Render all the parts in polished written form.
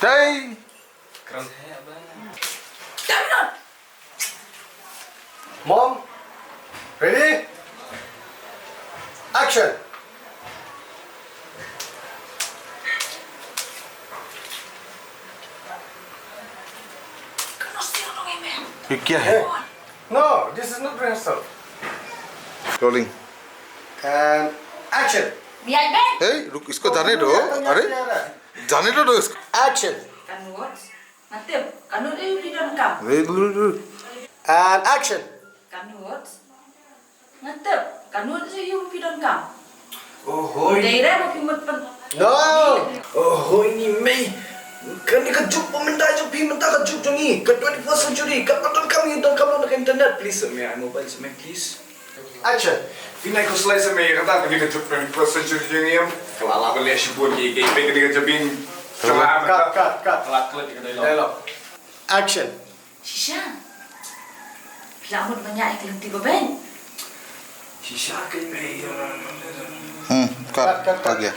Day. Keren kayak bang. Mom. Ready? Action. ये क्या है? No, this is not rehearsal. Rolling. And action. Biar Ben. Hey, रुक इसको जाने दो. अरे जाने दो इसको. Action. Kanut. Nanti kanut dia di dalam kam. And action. Kanut. Nanti kanut dia di dalam kam. Oh hoi. Daerah mau pimut pen. No. Oh hoi ni Mei. Kan ni kejuk peminta je peminta kejuk je ni. Ke 21st century. Kat patut kami dan kamu nak internet please. Mei, I mobile se please. Action. Pinai ko slice Mei kata pergi kejuk 21st century je ni. Kelala boleh si buat ni. Kayak pengen dengan jebin. Cut. Kelak kelak kita Dialogue. Action. Shisha. Pilamut banyak yang tiba Ben. Shisha ke Mei. Cut. आ गया.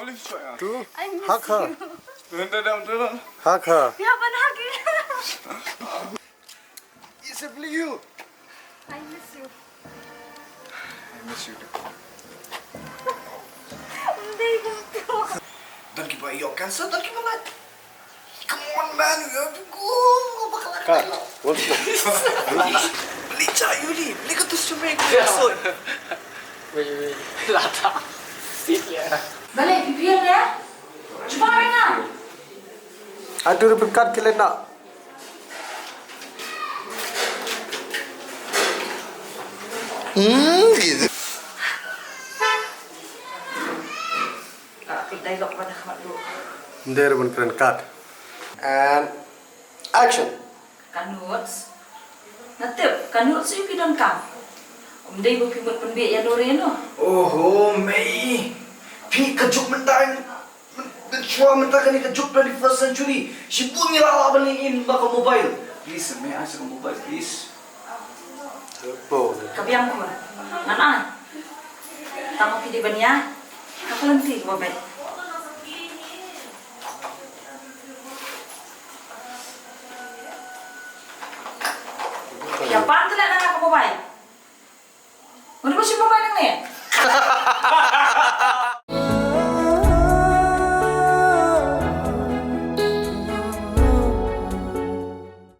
Boleh shoy. Two. I miss Hug her. you. Turun. Hug her. Ya, but hug you. It's simply you. I miss you. I miss you too. They don't. Dan kita yok cancel dan kita nak. Come on man, you have to go. Cut. Once more. Beli cayu ni. Beli ketus cemeng. Biasa. Balik pipian dia. Cuba mana? Aduh, repeat cut ke लेना. Gitu. Dialog pada kamat dulu. There one can cut. And action. Kanut. Nanti kanut sih di dalam kam. Dia mau pimut penbik yang dore no. Oh, Mei. Pi kejuk mentai. Mencuba mentai kan kejuk 21st century. Si pun nilala beliin bakal mobile. Please, Mei, ask ke mobile, please. Oh. Kebiang pun. Mana? Tamu pilih bania. Aku nanti kau Ben. Ya pantai nak nak mobile. Mana pun si mobile ni?